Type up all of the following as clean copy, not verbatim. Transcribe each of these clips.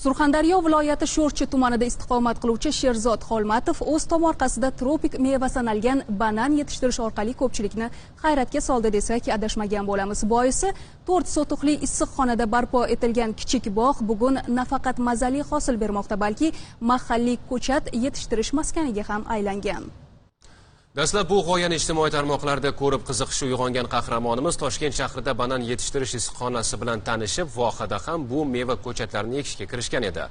Surxondaryo viloyati Sho'rchi tumanida istiqomat qiluvchi Sherzod Xolmatov o'z tomorqasida tropik meva sanalgan banan yetishtirish orqali ko'pchilikni hayratga soldi desak adashmagan bo'lamiz. Boisi 4 sotixli issiqxonada barpo etilgan kichik bog' bugun nafaqat mazali hosil bermoqda, balki mahalliy ko'chat yetishtirish maskaniga ham aylangan. Dastlab bu g'oyani ijtimoiy tarmoqlarda ko'rib qiziqishi uyg'ongan qahramonimiz Toshkent shahrida banan yetishtirish issiqxonasi bilan tanishib, vohada ham bu meva ko'chatlarini ekishga kirishgan edi.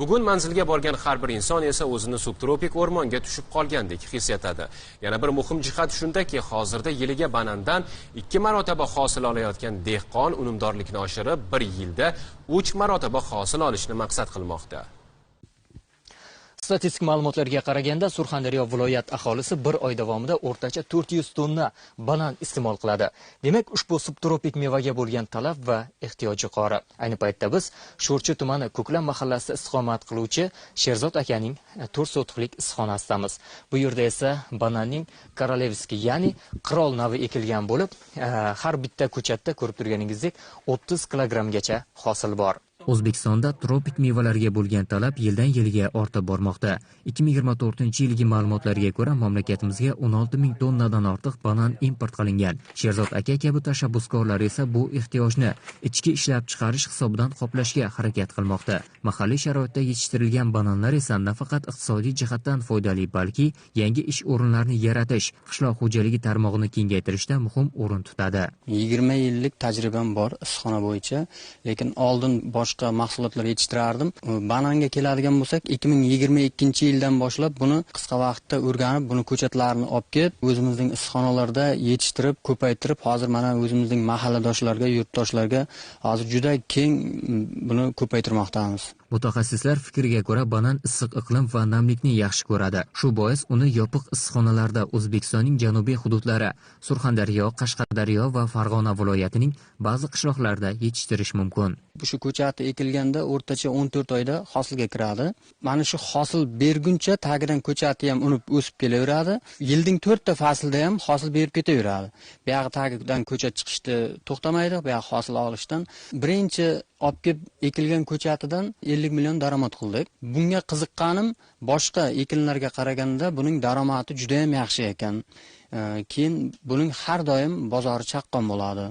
Bugun manzilga borgan har bir inson esa o'zini subtropik o'rmonga tushib qolgandek his etadi. Yana bir muhim jihat shundaki, hozirda yiliga banandan 2 marotaba hosil olayotgan dehqon unumdorlikni oshirib, bir yilda 3 marotaba hosil olishni maqsad qilmoqda. Statistik ma'lumotlarga qaraganda, Surxondaryo viloyat aholisi bir oy davomida o'rtacha 400 tonna banan iste'mol qiladi. Demak, ushbu subtropik mevaga bo'lgan talab va ehtiyoj yuqori. Ayni paytda biz Sho'rchi tumani Ko'klam mahallasida istiqomat qiluvchi Sherzod akaning 4 sotixlik issiqxonasidamiz. Bu yerda esa bananning Korolevskiy, ya'ni qirol navi ekilgan bo'lib, har bitta ko'chatda ko'rib turganingizdek 30 kilogrammgacha hosil bor. O'zbekistonda tropik mevalarga bo'lgan talab yildan yilga ortib bormoqda. 2024-yilgi ma'lumotlarga ko'ra, mamlakatimizga 16 ming tonnadan ortiq banan import qilingan. Sherzod aka kabi tashabbuskorlar esa bu ehtiyojni ichki ishlab chiqarish hisobidan qoplashga harakat qilmoqda. Mahalliy sharoitda yetishtirilgan bananlar esa nafaqat iqtisodiy jihatdan foydali, balki yangi ish o'rinlarini yaratish, qishloq xo'jaligi tarmog'ini kengaytirishda muhim o'rin tutadi. 20 yillik tajribam bor issiqxona bo'yicha, lekin oldin boshqa mahsulotlar yetishtirardim. Bananga keladigan bo'lsak, 2022-yildan boshlab buni qisqa vaqtda o'rganib, buni ko'chatlarini olib kelib, o'zimizning issiqxonalarda yetishtirib, ko'paytirib, hozir mana o'zimizning mahalladoshlarga, yurtdoshlarga hozir juda keng buni ko'paytirmoqdamiz. Mutaxassislar fikriga ko'ra, banan issiq iqlim va namlikni yaxshi ko'radi. Shu bois uni yopiq issiqxonalarda O'zbekistonning janubiy hududlari, Surxondaryo, Qashqadaryo va Farg'ona viloyatining ba'zi qishloqlarida yetishtirish mumkin. Shu ko'chat ekilganda o'rtacha 14 oyda hosilga kiradi. Mana shu hosil berguncha tagidan ko'chati ham unib o'sib kelaveradi. Yilning 4 ta faslida ham hosil berib ketaveradi. Bu yoq tagidan ko'chat chiqishni to'xtamaydi, bu yoq hosil olishdan. Birinchi olib kelib ekilgan ko'chatidan 50 million daromad qildik. Bunga qiziqqanim, boshqa ekinlarga qaraganda buning daromadi juda ham yaxshi ekan. Keyin buning har doim bozori chaqqon bo'ladi.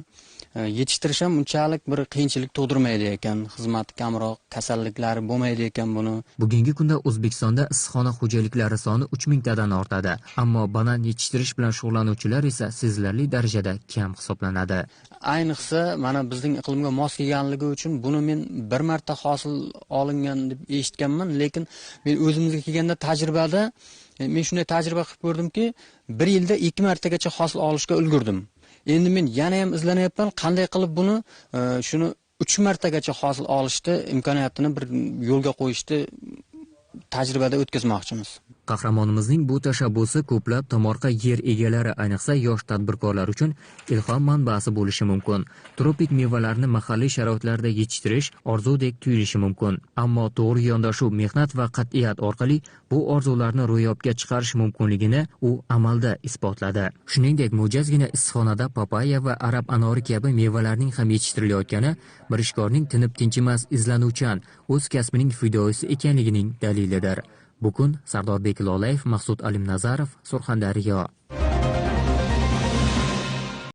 Yetishtirish ham unchalik bir qiyinchilik tug'dirmaydi ekan, xizmat kamroq, kasalliklari bo'lmaydi ekan buni. Bugungi kunda O'zbekistonda issiqxona xo'jaliklari soni 3000 tadan ortadi, ammo banan yetishtirish bilan shug'ullanuvchilar esa sezilarli darajada kam hisoblanadi. Ayniqsa, mana bizning iqlimga mos kelganligi uchun buni men bir marta hosil olingan deb eshitganman, lekin men o'zimizga kelganda tajribada men shunday tajriba qilib ko'rdimki, bir yilda 2 martagacha hosil olishga ulgurdim. Endi men yana ham izlanyapman, qanday qilib buni shuni 3 martagacha hosil olishni imkoniyatini bir yo'lga qo'yishni tajribada o'tkazmoqchimiz. Qahramonimizning bu tashabbusi ko'plab tomorqa yer egalari, ayniqsa yosh tadbirkorlar uchun ilhom manbasi bo'lishi mumkin. Tropik mevalarni mahalliy sharoitlarda yetishtirish orzudek tuyulishi mumkin, ammo to'g'ri yondashuv, mehnat va qat'iyat orqali bu orzularni ro'yobga chiqarish mumkinligini u amalda isbotladi. Shuningdek, mo'jazgina issiqxonada papaya va arab anori kabi mevalarning ham yetishtirilayotgani bir ishkorning tinib tinchimas, izlanuvchan, o'z kasbining fidoyisi ekanligining dalilidir. Bugun Sardorbek Lolayev, Maqsud Alimnazarov, Surxondaryo.